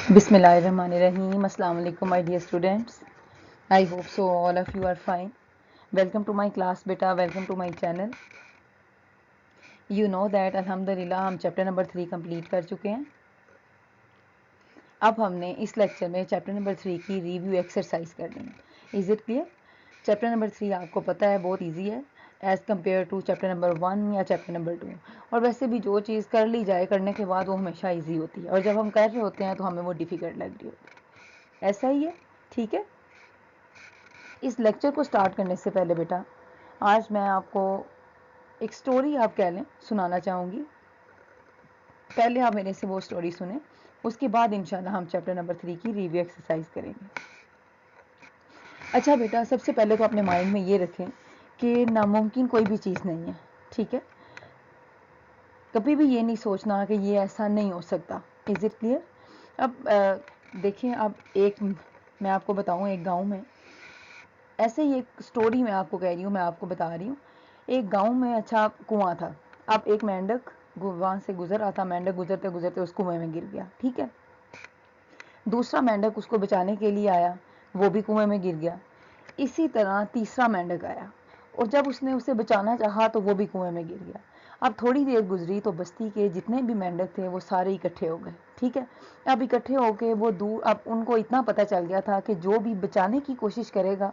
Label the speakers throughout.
Speaker 1: Bismillahirrahmanirrahim. Assalamu alaikum my dear students. I hope so all of you are fine. Welcome to my class beta. Welcome to my channel. You know that alhamdulillah हम chapter number 3 complete कर चुके हैं. अब हमने इस lecture में chapter number 3 की review exercise करनी है. Is it clear? Chapter number 3 आपको पता है बहुत ईजी है as compare to chapter number 1 या चैप्टर नंबर 2. और वैसे भी जो चीज़ कर ली जाए करने के बाद वो हमेशा ईजी होती है, और जब हम कर रहे होते हैं तो हमें वो डिफ़िकल्ट लग रही होती है. ऐसा ही है, ठीक है. इस लेक्चर को स्टार्ट करने से पहले बेटा आज मैं आपको एक स्टोरी आप कह लें सुनाना चाहूँगी. पहले आप मेरे से वो स्टोरी सुने, उसके बाद इंशाल्लाह हम चैप्टर नंबर 3 की रिव्यू एक्सरसाइज करेंगे. अच्छा बेटा, सबसे पहले तो अपने माइंड में ये रखें कि नामुमकिन कोई भी चीज़ नहीं है, ठीक है. कभी भी ये नहीं सोचना कि ये ऐसा नहीं हो सकता. Is it clear? अब देखिए, अब एक मैं आपको बताऊँ, एक गांव में ऐसे ही एक स्टोरी मैं आपको कह रही हूँ, मैं आपको बता रही हूँ. एक गांव में अच्छा कुआं था. अब एक मेंढक वहाँ से गुजर रहा था. मेंढक गुजरते गुजरते उस कुएं में गिर गया, ठीक है. दूसरा मेंढक उसको बचाने के लिए आया, वो भी कुएं में गिर गया. इसी तरह तीसरा मेंढक आया और जब उसने उसे बचाना चाहा तो वो भी कुएं में गिर गया. अब थोड़ी देर गुजरी तो बस्ती के जितने भी मेंढक थे वो सारे इकट्ठे हो गए, ठीक है. अब इकट्ठे होके वो दूर, अब उनको इतना पता चल गया था कि जो भी बचाने की कोशिश करेगा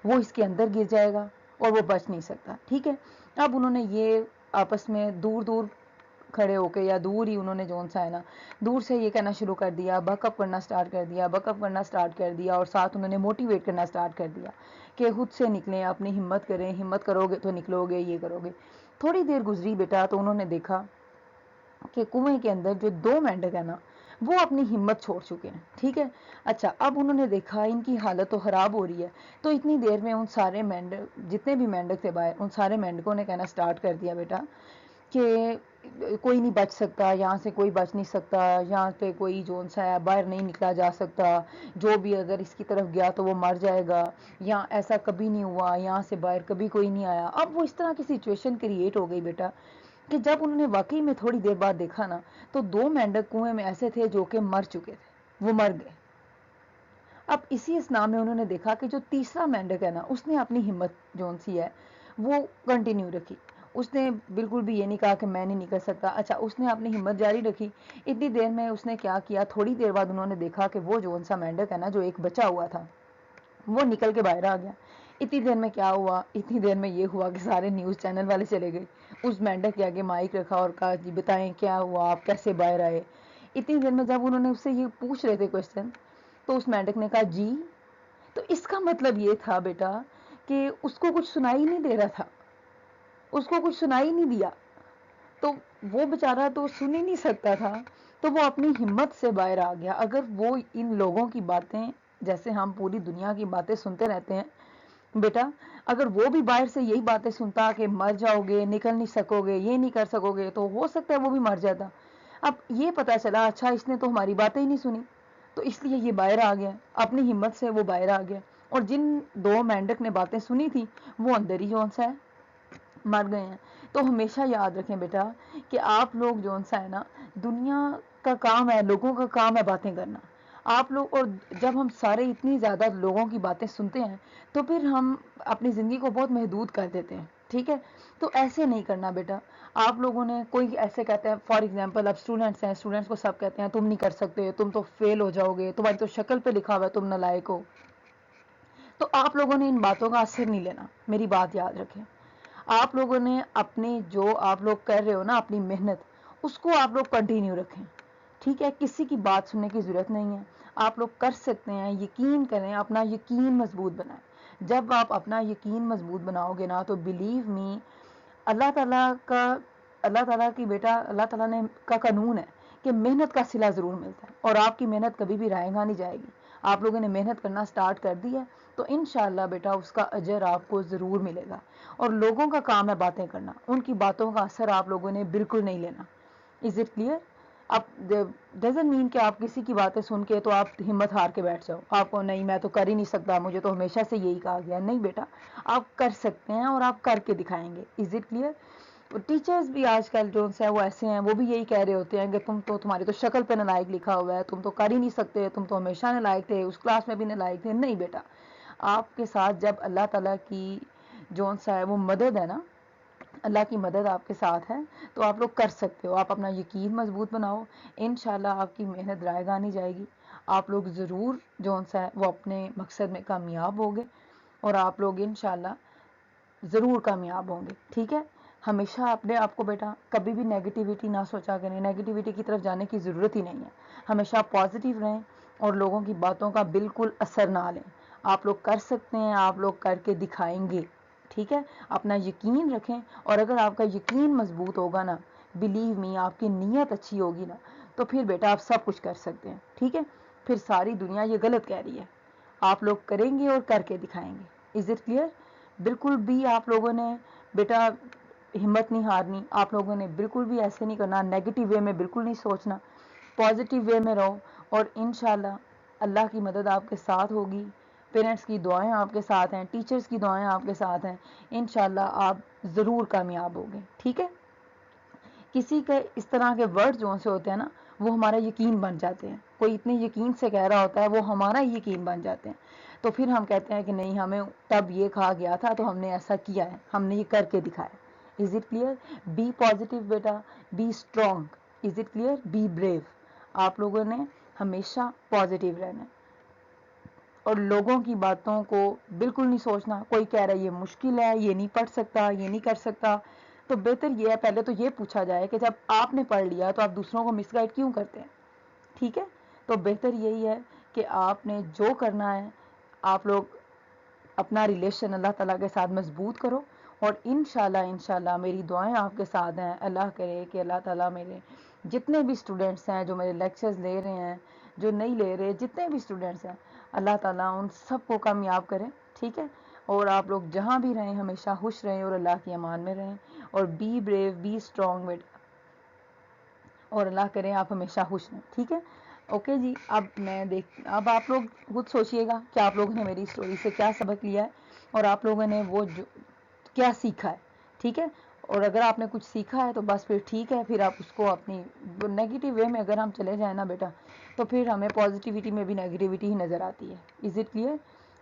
Speaker 1: वो इसके अंदर गिर जाएगा और वो बच नहीं सकता, ठीक है. अब उन्होंने ये आपस में दूर दूर खड़े होके या दूर ही उन्होंने जोन सा है ना, दूर से ये कहना शुरू कर दिया, बकअप करना स्टार्ट कर दिया, बकअप करना स्टार्ट कर दिया. और साथ उन्होंने मोटिवेट करना स्टार्ट कर दिया कि खुद से निकलें, अपनी हिम्मत करें, हिम्मत करोगे तो निकलोगे, ये करोगे. थोड़ी देर गुजरी बेटा तो उन्होंने देखा कि कुएं के अंदर जो दो मेंढक है ना वो अपनी हिम्मत छोड़ चुके हैं, ठीक है. अच्छा, अब उन्होंने देखा इनकी हालत तो ख़राब हो रही है, तो इतनी देर में उन सारे मेंढक, जितने भी मेंढक थे बाहर, उन सारे मेंढकों ने कहना स्टार्ट कर दिया बेटा कि कोई नहीं बच सकता, यहाँ से कोई बच नहीं सकता, यहाँ पे कोई जोन सा है बाहर नहीं निकला जा सकता, जो भी अगर इसकी तरफ गया तो वो मर जाएगा, यहाँ ऐसा कभी नहीं हुआ, यहाँ से बाहर कभी कोई नहीं आया. अब वो इस तरह की सिचुएशन क्रिएट हो गई बेटा कि जब उन्होंने वाकई में थोड़ी देर बाद देखा ना तो दो मेंढक कुएं में ऐसे थे जो कि मर चुके थे, वो मर गए. अब इसी स्नाम में उन्होंने देखा कि जो तीसरा मेंढक है ना उसने अपनी हिम्मत जोन सी है वो कंटिन्यू रखी. उसने बिल्कुल भी ये नहीं कहा कि मैं नहीं निकल सकता. अच्छा, उसने अपनी हिम्मत जारी रखी. इतनी देर में उसने क्या किया, थोड़ी देर बाद उन्होंने देखा कि वो जोन सा मेंढक है ना जो एक बचा हुआ था वो निकल के बाहर आ गया. इतनी देर में क्या हुआ, इतनी देर में ये हुआ कि सारे न्यूज़ चैनल वाले चले गए, उस मेंढक के आगे माइक रखा और कहा जी बताएं क्या हुआ, आप कैसे बाहर आए. इतनी देर में जब उन्होंने उससे ये पूछ रहे थे क्वेश्चन तो उस मेंढक ने कहा जी. तो इसका मतलब ये था बेटा कि उसको कुछ सुनाई नहीं दे रहा था, उसको कुछ सुनाई नहीं दिया, तो वो बेचारा तो सुन ही नहीं सकता था, तो वो अपनी हिम्मत से बाहर आ गया. अगर वो इन लोगों की बातें, जैसे हम पूरी दुनिया की बातें सुनते रहते हैं बेटा, अगर वो भी बाहर से यही बातें सुनता कि मर जाओगे, निकल नहीं सकोगे, ये नहीं कर सकोगे, तो हो सकता है वो भी मर जाता. अब ये पता चला अच्छा इसने तो हमारी बातें ही नहीं सुनी, तो इसलिए ये बाहर आ गया, अपनी हिम्मत से वो बाहर आ गया. और जिन दो मेंढक ने बातें सुनी थी वो अंदर ही जौन सा है मर गए हैं. तो हमेशा याद रखें बेटा कि आप लोग जौन सा है ना, दुनिया का काम है, लोगों का काम है बातें करना. आप लोग, और जब हम सारे इतनी ज़्यादा लोगों की बातें सुनते हैं तो फिर हम अपनी ज़िंदगी को बहुत महदूद कर देते हैं, ठीक है. तो ऐसे नहीं करना बेटा. आप लोगों ने, कोई ऐसे कहते हैं, फॉर एग्जांपल अब स्टूडेंट्स हैं, स्टूडेंट्स को सब कहते हैं तुम नहीं कर सकते, तुम तो फेल हो जाओगे, तुम्हारी तो शक्ल पे लिखा हुआ है तुम नालायक हो. तो आप लोगों ने इन बातों का असर नहीं लेना, मेरी बात याद रखें. आप लोगों ने अपने जो आप लोग कर रहे हो ना अपनी मेहनत, उसको आप लोग कंटिन्यू रखें, ठीक है. किसी की बात सुनने की ज़रूरत नहीं है, आप लोग कर सकते हैं. यकीन करें, अपना यकीन मजबूत बनाएं. जब आप अपना यकीन मजबूत बनाओगे ना तो बिलीव मी, अल्लाह ताला का, अल्लाह ताला की बेटा, अल्लाह ताला ने का कानून है कि मेहनत का सिला ज़रूर मिलता है और आपकी मेहनत कभी भी रायगा नहीं जाएगी. आप लोगों ने मेहनत करना स्टार्ट कर दी है तो इंशाल्लाह बेटा उसका अजर आपको ज़रूर मिलेगा. और लोगों का काम है बातें करना, उनकी बातों का असर आप लोगों ने बिल्कुल नहीं लेना. Is it clear? आप डजंट मीन कि आप किसी की बातें सुन के तो आप हिम्मत हार के बैठ जाओ, आपको नहीं मैं तो कर ही नहीं सकता, मुझे तो हमेशा से यही कहा गया. नहीं बेटा, आप कर सकते हैं और आप करके दिखाएंगे. Is it clear? टीचर्स भी आजकल जो है वो ऐसे हैं, वो भी यही कह रहे होते हैं कि तुम्हारी तो शक्ल पे नालायक लिखा हुआ है, तुम तो कर ही नहीं सकते, तुम तो हमेशा नालायक थे, उस क्लास में भी नालायक थे। नहीं बेटा, आपके साथ जब अल्लाह ताला की जो है वो मदद है ना, अल्लाह की मदद आपके साथ है, तो आप लोग कर सकते हो। आप अपना यकीन मजबूत बनाओ, इंशाल्लाह आपकी मेहनत रायगानी जाएगी। आप लोग ज़रूर जो है वो अपने मकसद में कामयाब होंगे और आप लोग इंशाल्लाह ज़रूर कामयाब होंगे। ठीक है, हमेशा अपने आप को बेटा कभी भी नेगेटिविटी ना सोचा करें, नेगेटिविटी की तरफ जाने की ज़रूरत ही नहीं है। हमेशा पॉजिटिव रहें और लोगों की बातों का बिल्कुल असर ना लें। आप लोग कर सकते हैं, आप लोग करके दिखाएंगे। ठीक है, अपना यकीन रखें, और अगर आपका यकीन मजबूत होगा ना, बिलीव मी, आपकी नीयत अच्छी होगी ना, तो फिर बेटा आप सब कुछ कर सकते हैं। ठीक है, फिर सारी दुनिया ये गलत कह रही है, आप लोग करेंगे और करके दिखाएंगे। Is it clear? बिल्कुल भी आप लोगों ने बेटा हिम्मत नहीं हारनी, आप लोगों ने बिल्कुल भी ऐसे नहीं करना, नेगेटिव वे में बिल्कुल नहीं सोचना, पॉजिटिव वे में रहो, और इंशाल्लाह अल्लाह की मदद आपके साथ होगी। पेरेंट्स की दुआएं आपके साथ हैं, टीचर्स की दुआएं आपके साथ हैं, इंशाल्लाह आप ज़रूर कामयाब होंगे। ठीक है, किसी के इस तरह के वर्ड जो से होते हैं ना, वो हमारा यकीन बन जाते हैं। कोई इतने यकीन से कह रहा होता है, वो हमारा यकीन बन जाते हैं, तो फिर हम कहते हैं कि नहीं, हमें तब ये कहा गया था तो हमने ऐसा किया है, हमने ये करके दिखाया। Is it clear? Be positive बेटा, be strong. Is it clear? Be brave. आप लोगों ने हमेशा पॉजिटिव रहना है और लोगों की बातों को बिल्कुल नहीं सोचना। कोई कह रहा है ये मुश्किल है, ये नहीं पढ़ सकता, ये नहीं कर सकता, तो बेहतर ये है पहले तो ये पूछा जाए कि जब आपने पढ़ लिया तो आप दूसरों को मिसगाइड क्यों करते हैं। ठीक है, तो बेहतर यही है कि आपने जो करना है, आप लोग अपना रिलेशन अल्लाह ताला के साथ मजबूत करो, और इंशाल्लाह मेरी दुआएं आपके साथ हैं। अल्लाह करे कि अल्लाह ताला मेरे जितने भी स्टूडेंट्स हैं जो मेरे लेक्चर्स ले रहे हैं, जो नहीं ले रहे, जितने भी स्टूडेंट्स हैं, अल्लाह ताला उन सबको कामयाब करें। ठीक है, और आप लोग जहाँ भी रहें हमेशा खुश रहें और अल्लाह की अमान में रहें, और बी ब्रेव, बी स्ट्रॉन्ग बेटा, और अल्लाह करें आप हमेशा खुश रहें। ठीक है, ओके जी। अब आप लोग खुद सोचिएगा कि आप लोगों ने मेरी स्टोरी से क्या सबक लिया है और आप लोगों ने वो जो क्या सीखा है। ठीक है, और अगर आपने कुछ सीखा है तो बस फिर ठीक है, फिर आप उसको अपनी नेगेटिव वे में अगर हम चले जाए ना बेटा, तो फिर हमें पॉजिटिविटी में भी नेगेटिविटी ही नज़र आती है। Is it clear?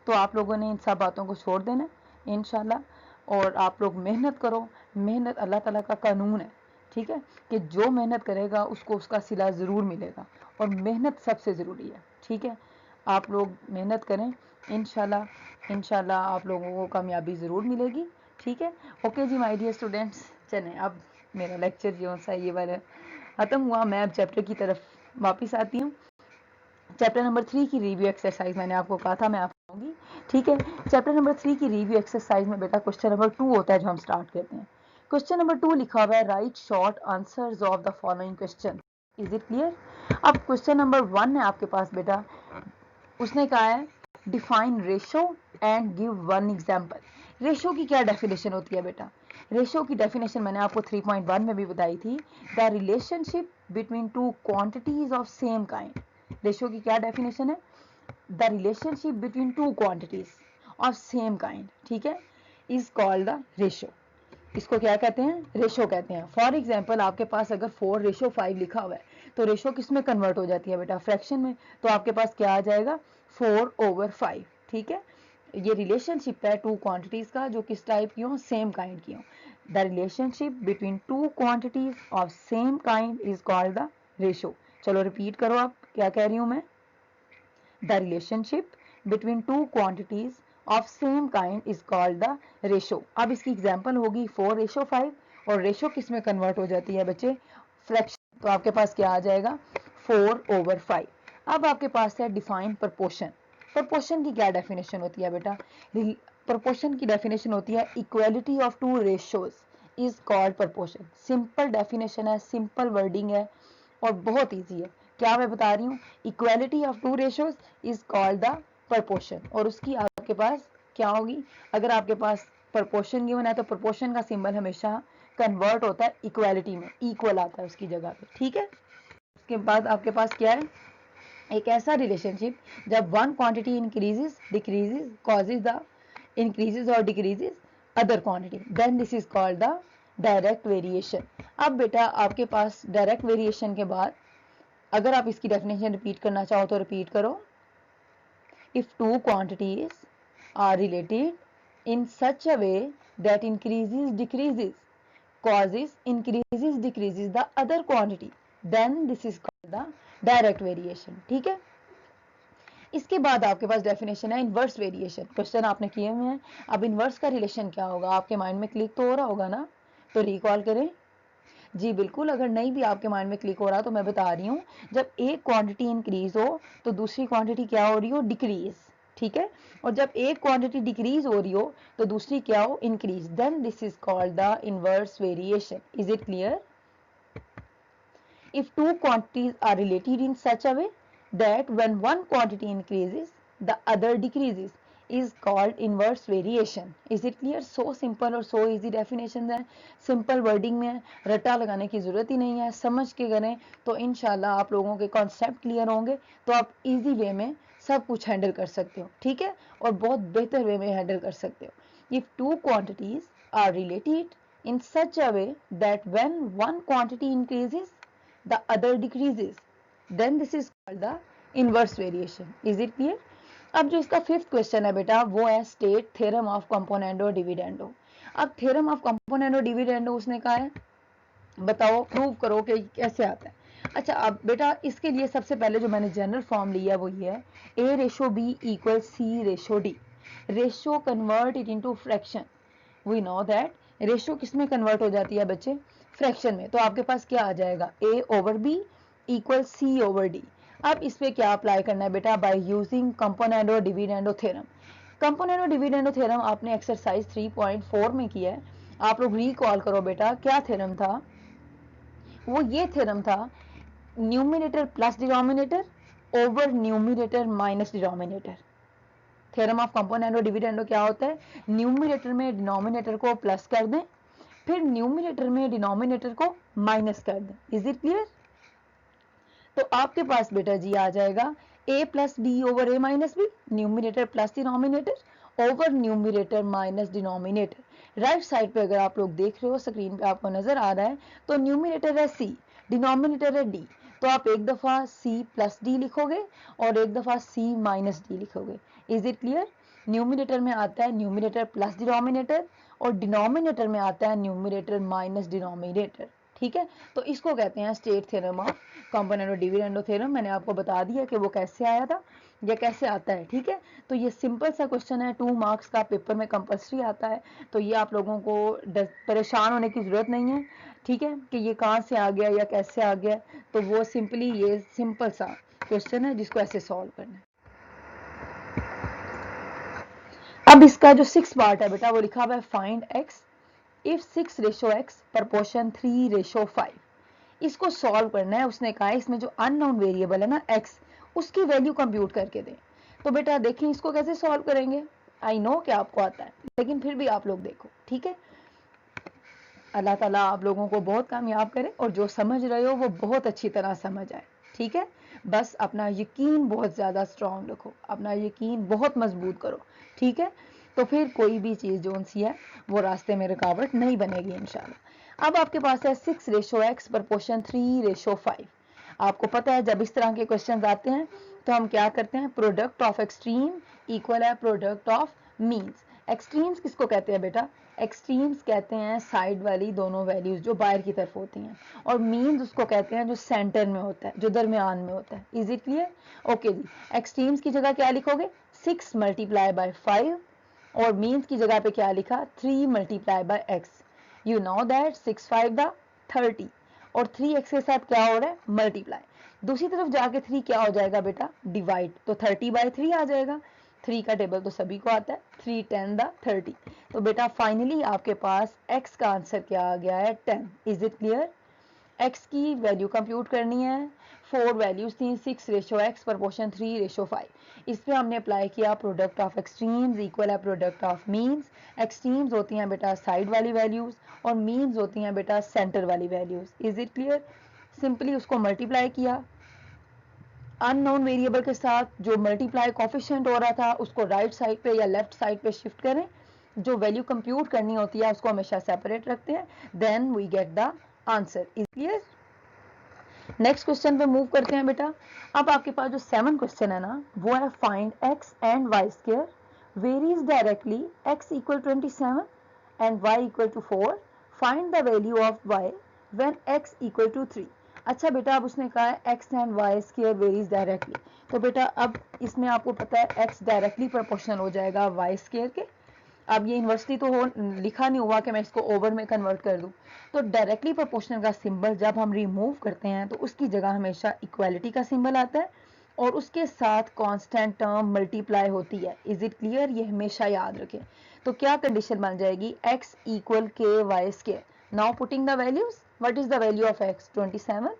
Speaker 1: तो आप लोगों ने इन सब बातों को छोड़ देना इंशाल्लाह, और आप लोग मेहनत करो। मेहनत अल्लाह ताला का कानून है, ठीक है, कि जो मेहनत करेगा उसको उसका सिला ज़रूर मिलेगा, और मेहनत सबसे ज़रूरी है। ठीक है, आप लोग मेहनत करें, इंशाल्लाह आप लोगों को कामयाबी ज़रूर मिलेगी। ठीक है, ओके जी माय डियर स्टूडेंट्स, चलें अब मेरा लेक्चर जो सा ये वाला ख़त्म हुआ। मैं अब चैप्टर की तरफ वापस आती हूँ। चैप्टर नंबर 3 की रिव्यू एक्सरसाइज मैंने आपको कहा था मैं आपको दूंगी। ठीक है, चैप्टर नंबर 3 की रिव्यू एक्सरसाइज में बेटा क्वेश्चन नंबर 2 होता है जो हम स्टार्ट करते हैं। क्वेश्चन नंबर 2 लिखा हुआ है, right short answers of the following question. Is it clear? अब क्वेश्चन नंबर 1 है आपके पास बेटा, उसने कहा है define ratio and give one example. Ratio की क्या डेफिनेशन होती है बेटा? रेशो की डेफिनेशन मैंने आपको 3.1 में भी बताई थी, the relationship between two quantities of same kind. Ratio की क्या डेफिनेशन है? The relationship between two quantities of same kind, ठीक है, इज कॉल्ड द रेशो। इसको क्या कहते हैं? रेशो कहते हैं। फॉर एग्जाम्पल आपके पास अगर 4:5 लिखा हुआ है, तो रेशो किस में कन्वर्ट हो जाती है बेटा? फ्रैक्शन में। तो आपके पास क्या आ जाएगा? 4/5। ठीक है, ये रिलेशनशिप है टू क्वांटिटीज का, जो किस टाइप की हो? सेम काइंड की हो। The relationship between two quantities of same kind is called the ratio. चलो रिपीट करो आप, क्या कह रही हूं मैं? The relationship between two quantities of same kind is called the ratio। अब इसकी एग्जांपल होगी 4:5, और रेशो किस में कन्वर्ट हो जाती है बच्चे? फ्रैक्शन। तो आपके पास क्या आ जाएगा? 4/5। अब आपके पास है डिफाइन प्रपोर्शन। प्रपोर्शन की क्या डेफिनेशन होती है बेटा? प्रपोर्शन की डेफिनेशन होती है equality of two ratios is called proportion. Simple definition है, सिंपल वर्डिंग है और बहुत ईजी है। क्या मैं बता रही हूँ? Equality of two ratios is called the proportion. और उसकी आपके पास क्या होगी? अगर आपके पास प्रपोर्शन गिवन है तो प्रपोर्शन का सिंबल हमेशा कन्वर्ट होता है इक्वालिटी में, इक्वल आता है उसकी जगह पे। ठीक है, उसके बाद आपके पास क्या है? एक ऐसा रिलेशनशिप जब one quantity increases decreases causes the increases और decreases other quantity, then this is called the direct variation. अब बेटा आपके पास डायरेक्ट वेरिएशन के बाद अगर आप इसकी डेफिनेशन रिपीट करना चाहो तो रिपीट करो। If two quantities are related in such a way that increases decreases causes increases decreases the other quantity, then this is called the direct variation। ठीक है, इसके बाद आपके पास डेफिनेशन है इनवर्स वेरिएशन। क्वेश्चन आपने किए हुए हैं, अब इनवर्स का रिलेशन क्या होगा आपके माइंड में क्लिक तो हो रहा होगा ना, तो रिकॉल करें। जी बिल्कुल, अगर नहीं भी आपके माइंड में क्लिक हो रहा तो मैं बता रही हूँ, जब एक क्वांटिटी इंक्रीज हो तो दूसरी क्वांटिटी क्या हो रही हो, डिक्रीज। ठीक है, और जब एक क्वांटिटी डिक्रीज हो रही हो तो दूसरी क्या हो, increase. Then this is called the inverse variation. Is it clear? If two quantities are related in such a way that when one quantity increases the other decreases is called inverse variation। Is it clear? So simple और so easy definition है, simple wording में है, रट्टा लगाने की जरूरत ही नहीं है, समझ के करें तो इंशाल्लाह आप लोगों के कॉन्सेप्ट क्लियर होंगे, तो आप इजी वे में सब कुछ हैंडल कर सकते हो। ठीक है, और बहुत बेहतर वे में हैंडल कर सकते हो। If two quantities are related in such a way that when one quantity increases the other decreases then this is called the inverse variation। is it clear? अब जो इसका फिफ्थ क्वेश्चन है बेटा वो है state theorem of componendo dividendo. अब theorem of componendo dividendo उसने कहा है, बताओ प्रूव करो कि कैसे आता है। अच्छा, अब बेटा इसके लिए सबसे पहले जो मैंने जनरल फॉर्म लिया वो ये है, a ratio b equal c ratio d। Ratio convert it into fraction. We know that ratio किस में कन्वर्ट हो जाती है बच्चे, फ्रैक्शन में। तो आपके पास क्या आ जाएगा, a over b equal c over d। अब इस पे क्या अप्लाई करना है बेटा, by using componendo dividendo theorem. Componendo dividendo theorem आपने एक्सरसाइज 3.4 में किया है, आप लोग रिकॉल करो बेटा क्या थ्योरम था। वो ये थ्योरम था, numerator plus denominator over numerator minus denominator. Theorem of componendo dividendo क्या होता है, न्यूमिनेटर में डिनोमिनेटर को प्लस कर दें, फिर न्यूमिनेटर में डिनोमिनेटर को माइनस कर दें। Is it clear? तो आपके पास बेटा जी आ जाएगा a plus b over a minus b, numerator plus denominator over numerator minus denominator. Right side पे अगर आप लोग देख रहे हो स्क्रीन पे आपको नजर आ रहा है, तो न्यूमिनेटर है c, डिनोमिनेटर है d, तो आप एक दफा c प्लस d लिखोगे और एक दफा c माइनस d लिखोगे। Is it clear? न्यूमिनेटर में आता है न्यूमिनेटर प्लस डिनोमिनेटर और डिनोमिनेटर में आता है न्यूमिनेटर माइनस डिनोमिनेटर। ठीक है, तो इसको कहते हैं state theorem of componendo dividendo theorem. मैंने आपको बता दिया कि वो कैसे आया था या कैसे आता है। ठीक है, तो ये सिंपल सा क्वेश्चन है, 2 मार्क्स का पेपर में कंपल्सरी आता है, तो ये आप लोगों को परेशान होने की जरूरत नहीं है। ठीक है, कि ये कहाँ से आ गया या कैसे आ गया, तो वो सिंपली ये सिंपल सा क्वेश्चन है जिसको ऐसे सॉल्व करना है। अब इसका जो 6 पार्ट है बेटा वो लिखा हुआ है find x if 6 ratio x proportion 3 ratio 5। इसको सॉल्व करना है। उसने कहा है इसमें जो अननोन वेरिएबल है ना x, उसकी वैल्यू कंप्यूट करके दें। तो बेटा देखें इसको कैसे सॉल्व करेंगे। आई नो कि आपको आता है, लेकिन फिर भी आप लोग देखो। ठीक है, अल्लाह ताला आप लोगों को बहुत कामयाब करे और जो समझ रहे हो वो बहुत अच्छी तरह समझ आए। ठीक है, बस अपना यकीन बहुत ज़्यादा स्ट्रांग रखो, अपना यकीन बहुत मजबूत करो। ठीक है, तो फिर कोई भी चीज़ जो सी है वो रास्ते में रुकावट नहीं बनेगी इंशाल्लाह। अब आपके पास है 6 रेशो x प्रपोर्शन 3 रेशो 5। आपको पता है जब इस तरह के क्वेश्चन आते हैं तो हम क्या करते हैं, प्रोडक्ट ऑफ एक्सट्रीम इक्वल है प्रोडक्ट ऑफ मीन्स। एक्सट्रीम्स किसको कहते हैं बेटा, एक्सट्रीम्स कहते हैं साइड वाली दोनों वैल्यूज जो बाहर की तरफ होती हैं, और मीन्स उसको कहते हैं जो सेंटर में होता है, जो दरमियान में होता है। Is it clear? ओके जी, एक्सट्रीम्स की जगह क्या लिखोगे, 6 मल्टीप्लाई बाय 5, और मीन्स की जगह पे क्या लिखा, 3 multiply by x। You know that 6 5 the 30 और 3x के साथ क्या हो रहा है, मल्टीप्लाई। दूसरी तरफ जाके 3 क्या हो जाएगा बेटा, डिवाइड, तो 30 बाय 3 आ जाएगा। 3 का टेबल तो सभी को आता है, 3 10 द 30। तो बेटा फाइनली आपके पास x का आंसर क्या आ गया है, 10। Is it clear? x की वैल्यू कंप्यूट करनी है, 4 वैल्यूज थी, 6 रेशो x प्रपोर्शन 3 रेशो 5। इस पे हमने अप्लाई किया प्रोडक्ट ऑफ एक्सट्रीम्स इक्वल है प्रोडक्ट ऑफ मीन्स। एक्सट्रीम्स होती हैं बेटा साइड वाली वैल्यूज और मीन्स होती हैं बेटा सेंटर वाली values. Is it clear? Simply उसको मल्टीप्लाई किया अननोन वेरिएबल के साथ, जो मल्टीप्लाई कोफिशिएंट हो रहा था उसको राइट साइड पे या लेफ्ट साइड पे शिफ्ट करें, जो वैल्यू कंप्यूट करनी होती है उसको हमेशा सेपरेट रखते हैं, then we get the answer. Is clear? Next question पे मूव करते हैं बेटा। अब आपके पास जो 7 क्वेश्चन है ना, वो है find x and y square varies directly x equal 27 and y equal to 4, find the value of y when x equal to 3। अच्छा बेटा, अब उसने कहा है x and y square varies directly, तो बेटा अब इसमें आपको पता है x डायरेक्टली प्रोपोर्शनल हो जाएगा y स्क्वायर के। अब ये यूनिवर्सिटी तो लिखा नहीं हुआ कि मैं इसको ओवर में कन्वर्ट कर दूं, तो डायरेक्टली प्रोपोर्शनल का सिंबल जब हम रिमूव करते हैं तो उसकी जगह हमेशा इक्वालिटी का सिंबल आता है और उसके साथ कांस्टेंट टर्म मल्टीप्लाई होती है। Is it clear? ये हमेशा याद रखें। तो क्या कंडीशन बन जाएगी? x equal k y square. Now putting the values, what is the value of x? 27।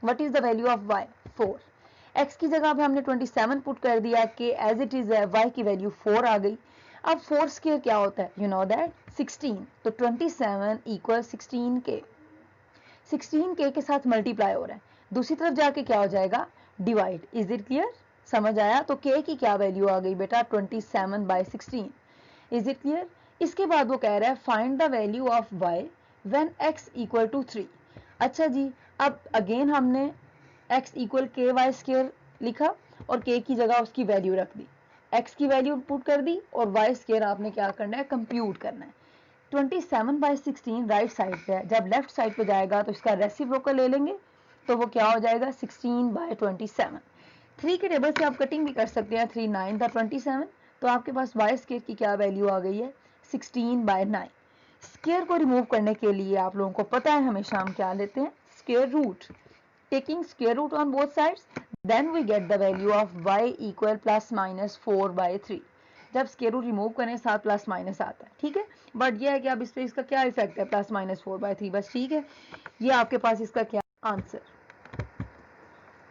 Speaker 1: What is the value of y? 4। x की जगह पे हमने 27 पुट कर दिया कि एज इट इज है, y की वैल्यू 4 आ गई। अब 4 स्क्वायर क्या होता है? You know that 16। तो 27 इक्वल 16k। 16k के साथ मल्टीप्लाई हो रहा है, दूसरी तरफ जाके क्या हो जाएगा? डिवाइड। Is it clear? समझ आया? तो k की क्या वैल्यू आ गई बेटा? 27/16। Is it clear? इसके बाद वो कह रहा है find the value of y when x equal to 3। अच्छा जी, अब अगेन हमने x equal k y square लिखा और k की जगह उसकी वैल्यू रख दी, x की वैल्यू पुट कर दी और y स्क्वायर आपने क्या करना है? कंप्यूट करना है। 27/16 राइट साइड पे है, जब लेफ्ट साइड पे जाएगा तो इसका रेसिप्रोकल ले लेंगे, तो वो क्या हो जाएगा? 16/27। 3 के टेबल से आप कटिंग भी कर सकते हैं, 3 9 था 27, तो आपके पास y स्क्वायर की क्या वैल्यू आ गई है? 16/9। स्क्वायर को रिमूव करने के लिए आप लोगों को पता है हमेशा हम क्या लेते हैं? Square root. Taking square root on both sides, then we get the value of y equal ±4/3। जब स्क्वायर रूट रिमूव करें साथ प्लस माइनस आता है, ठीक है। बट ये है कि अब इस पे इसका क्या इफेक्ट है? ±4/3 बस, ठीक है। ये आपके पास इसका क्या आंसर।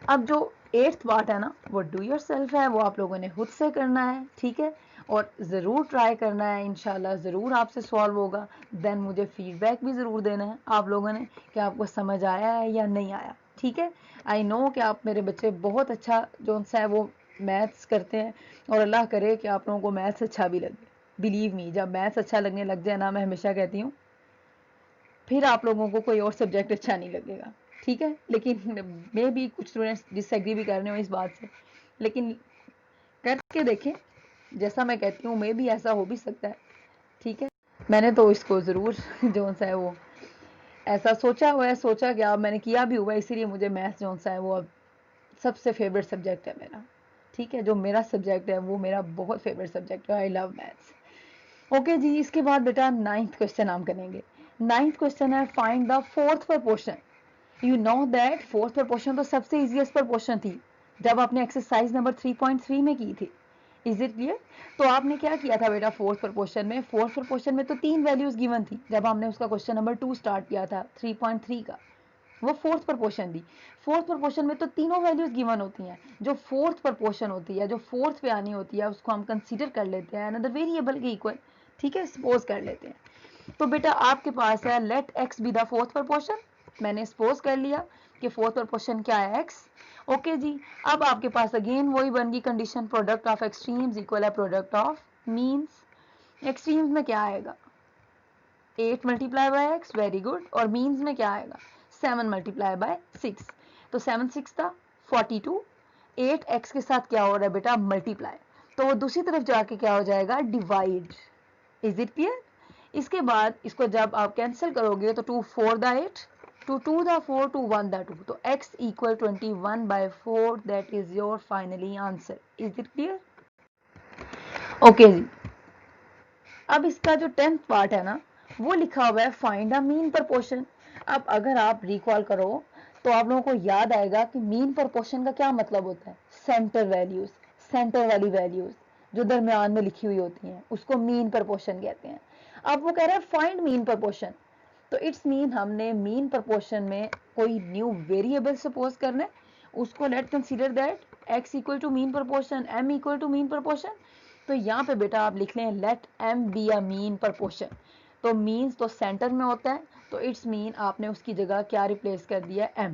Speaker 1: अब जो 8th पार्ट है ना, वो डू योर सेल्फ है, वो आप लोगों ने खुद से करना है, ठीक है। और ज़रूर ट्राई करना है, इंशाल्लाह ज़रूर आपसे सॉल्व होगा। देन मुझे फीडबैक भी ज़रूर देना है आप लोगों ने कि आपको समझ आया है या नहीं आया, ठीक है। आई नो कि आप मेरे बच्चे बहुत अच्छा जो सा है वो मैथ्स करते हैं, और अल्लाह करे कि आप लोगों को मैथ्स अच्छा भी लगे। बिलीव मी, जब मैथ्स अच्छा लगने लग जाए ना, मैं हमेशा कहती हूँ फिर आप लोगों को कोई और सब्जेक्ट अच्छा नहीं लगेगा, ठीक है। लेकिन मे भी कुछ स्टूडेंट्स डिसएग्री भी कर रहे हो इस बात से, लेकिन करके देखें, जैसा मैं कहती हूँ मे भी ऐसा हो भी सकता है, ठीक है। मैंने तो इसको ज़रूर जो सा है वो ऐसा सोचा हुआ है, सोचा कि अब मैंने किया भी हुआ है, इसीलिए मुझे मैथ्स जो सा है वो अब सबसे फेवरेट सब्जेक्ट है मेरा, ठीक है। जो मेरा सब्जेक्ट है वो मेरा बहुत फेवरेट सब्जेक्ट है, आई लव मैथ्स। ओके जी, इसके बाद बेटा 9th क्वेश्चन हम करेंगे। 9th क्वेश्चन है find the 4th proportion. You know that 4th proportion तो सबसे इजीएस्ट प्रपोर्शन थी जब आपने एक्सरसाइज नंबर 3.3 में की थी। Is it clear? तो आपने क्या किया था बेटा 4th प्रपोर्शन में? 4th प्रपोर्शन में तो 3 वैल्यूज गिवन थी जब हमने उसका क्वेश्चन नंबर 2 स्टार्ट किया था 3.3 का, वो 4th प्रपोर्शन थी। 4th प्रपोर्शन में तो तीनों वैल्यूज गिवन होती हैं। जो 4th प्रपोर्शन होती है, जो 4th पे आनी होती है, उसको हम कंसीडर कर लेते हैं अनदर वेरिएबल के इक्वल, ठीक है, सपोज कर लेते हैं। तो बेटा आपके पास है let x be the 4th proportion. मैंने सपोज कर लिया कि 4th प्रपोर्शन क्या है? x। ओके जी, अब आपके पास अगेन वही बन गई condition, product of extremes equal है प्रोडक्ट ऑफ मीन्स। एक्सट्रीम्स में क्या आएगा? 8 multiply by x, very good. और मीन्स में क्या आएगा? 7 मल्टीप्लाई बाय 6। तो 7 6 था 42। 8 x के साथ क्या हो रहा है बेटा? मल्टीप्लाई। तो वो दूसरी तरफ जाके क्या हो जाएगा? डिवाइड। Is it clear? इसके बाद इसको जब आप कैंसिल करोगे तो 2 4 द 8, 2 2 द 4, 2 1 द 2, तो x equal 21/4, that is your finally answer. Is it clear? Okay जी, अब इसका जो 10th पार्ट है ना, वो लिखा हुआ है फाइंड द मीन प्रपोर्शन। अब अगर आप रिकॉल करो तो आप लोगों को याद आएगा कि मीन प्रपोर्शन का क्या मतलब होता है? सेंटर वैल्यूज, सेंटर वाली वैल्यूज जो दरमियान में लिखी हुई होती हैं उसको मीन प्रपोर्शन कहते हैं। अब वो कह रहा है फाइंड मीन प्रपोर्शन, तो इट्स मीन हमने मीन प्रपोर्शन में कोई न्यू वेरिएबल सपोज करना है, उसको let consider that x equal to mean proportion, m equal to mean proportion. तो यहाँ पे बेटा आप लिख लें let m be a mean proportion. तो मीन्स तो सेंटर में होता है, तो इट्स मीन आपने उसकी जगह क्या रिप्लेस कर दिया? m।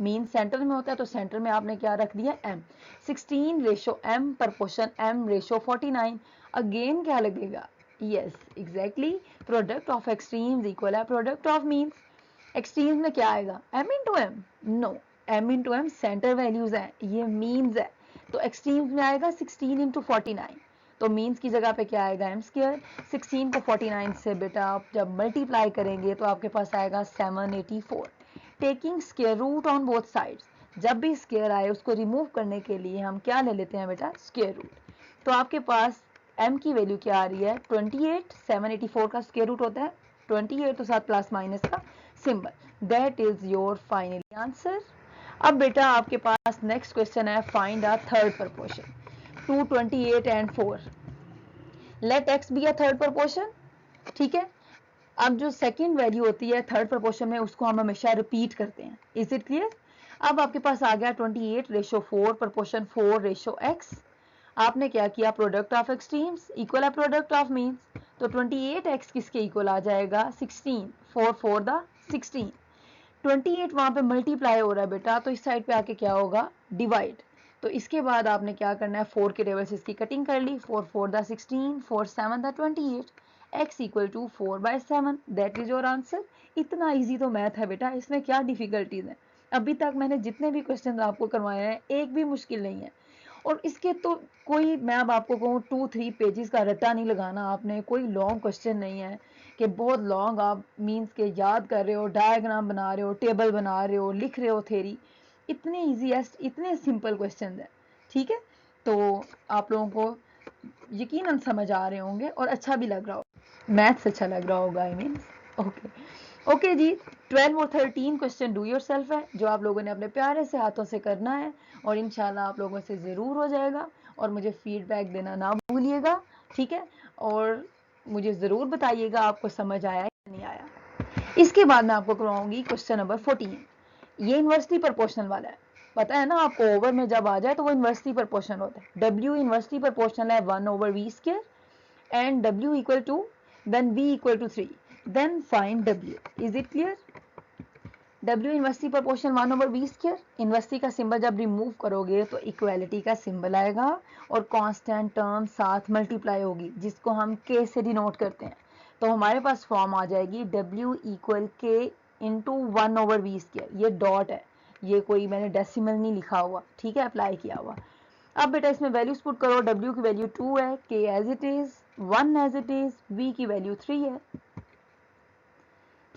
Speaker 1: मीन सेंटर में होता है तो सेंटर में आपने क्या रख दिया? m। 16 ratio m proportion m ratio 49। Again क्या लगेगा? Yes exactly, product of extremes equal है प्रोडक्ट ऑफ मीन्स। एक्सट्रीम्स में क्या आएगा, m into m, no, m into m center values है, ये मीन्स है, तो एक्सट्रीम्स में आएगा 16 इंटू 49, तो मीन्स की जगह पे क्या आएगा एम स्क्र। 16 को 49 से बेटा आप जब मल्टीप्लाई करेंगे तो आपके पास आएगा 784। Taking square root on both sides, जब भी स्क्वायर आए उसको रिमूव करने के लिए हम क्या ले लेते हैं बेटा, स्क्वायर रूट। तो आपके पास m की वैल्यू क्या आ रही है 28, 784 का स्क्वायर रूट होता है 28, तो साथ प्लस माइनस का symbol, that is your final answer. अब बेटा आपके पास नेक्स्ट क्वेश्चन है, find a third proportion 228 and 4, let x be a third proportion. ठीक है, अब जो सेकंड वैल्यू होती है थर्ड प्रपोर्शन में उसको हम हमेशा रिपीट करते हैं, इज इट क्लियर। अब आपके पास आ गया 28:4 प्रपोर्शन 4:x, आपने क्या किया, प्रोडक्ट ऑफ एक्सट्रीम्स इक्वल है प्रोडक्ट ऑफ मीन्स, तो 28x किसके इक्वल आ जाएगा 16, 4 4 द 16, 28 वहां पे मल्टीप्लाई हो रहा है बेटा, तो इस साइड पे आके क्या होगा, डिवाइड। तो इसके बाद आपने क्या करना है, 4 के टेबल से इसकी कटिंग कर ली, 4 4 the 16, 4 7 the 28, x equal to 4/7, that is your answer. इतना इजी तो मैथ है बेटा, इसमें क्या डिफिकल्टीज है। अभी तक मैंने जितने भी क्वेश्चन आपको करवाए हैं एक भी मुश्किल नहीं है, और इसके तो कोई, मैं अब आपको कहूँ 2-3 पेजेस का रट्टा नहीं लगाना आपने, कोई लॉन्ग क्वेश्चन नहीं है कि बहुत लॉन्ग आप मीन्स के याद कर रहे हो, डायग्राम बना रहे हो, टेबल बना रहे हो, लिख रहे हो थेरी, इतने ईजीएस्ट इतने सिंपल क्वेश्चन है। ठीक है, तो आप लोगों को यकीनन समझ आ रहे होंगे और अच्छा भी लग रहा हो, मैथ्स अच्छा लग रहा होगा, आई मीन। ओके ओके जी, 12 और 13 क्वेश्चन डू योर सेल्फ है, जो आप लोगों ने अपने प्यारे से हाथों से करना है, और इंशाल्लाह आप लोगों से ज़रूर हो जाएगा, और मुझे फीडबैक देना ना भूलिएगा। ठीक है, और मुझे ज़रूर बताइएगा आपको समझ आया या नहीं आया। इसके बाद मैं आपको करवाऊंगी क्वेश्चन नंबर 14, ये इन्वर्सली प्रोपोर्शनल वाला है, पता है ना आपको, ओवर में जब आ जाए तो वो इन्वर्सली प्रोपोर्शनल होता है। W इन्वर्सली प्रोपोर्शनल है 1/v², and W equal to, then V equal to 3, then find W. Is it clear? W inversely proportion 1/v², inversely का सिंबल जब रिमूव करोगे तो इक्वालिटी का सिंबल आएगा और कांस्टेंट टर्म साथ मल्टीप्लाई होगी, जिसको हम K से डिनोट करते हैं, तो हमारे पास फॉर्म आ जाएगी W equal K into 1/v², ये डॉट है, ये कोई मैंने डेसिमल नहीं लिखा हुआ, ठीक है, अप्लाई किया हुआ। अब बेटा इसमें वैल्यूज पुट करो, W की वैल्यू 2 है, K as it is, 1 as it is, V की वैल्यू 3 है,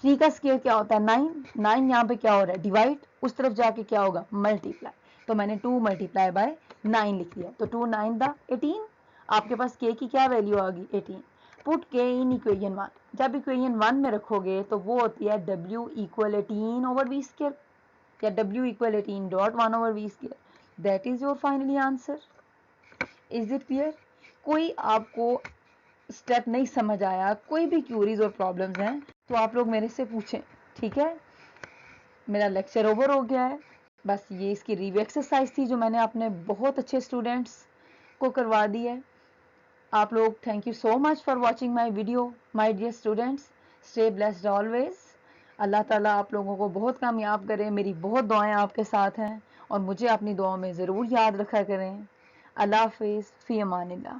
Speaker 1: 3 का स्क्वायर क्या होता है 9, 9 यहाँ पे क्या हो रहा है डिवाइड, उस तरफ जाके क्या होगा मल्टीप्लाई, तो मैंने 2 मल्टीप्लाई बाय 9 लिख लिया, तो 2 9 द 18, आपके पास K की क्या वैल्यू आ गई 18, पुट K इन इक्वेशन 1, जब इक्वेशन 1 में रखोगे तो वो होती है W इक्वल 18/v², या W equal 18.1/v², that is your finally answer. Is it clear? कोई आपको स्टेप नहीं समझ आया, कोई भी क्यूरीज और प्रॉब्लम्स हैं तो आप लोग मेरे से पूछें, ठीक है। मेरा लेक्चर ओवर हो गया है, बस ये इसकी रिव्यू एक्सरसाइज थी जो मैंने अपने बहुत अच्छे स्टूडेंट्स को करवा दी है। आप लोग thank you so much for watching my video my dear students, stay blessed always. Allah ताला आप लोगों को बहुत कामयाब करे, मेरी बहुत दुआएं आपके साथ हैं और मुझे अपनी दुआओं में ज़रूर याद रखा करें। अल्लाह हाफिज़, फ़ी अमानिल्लाह।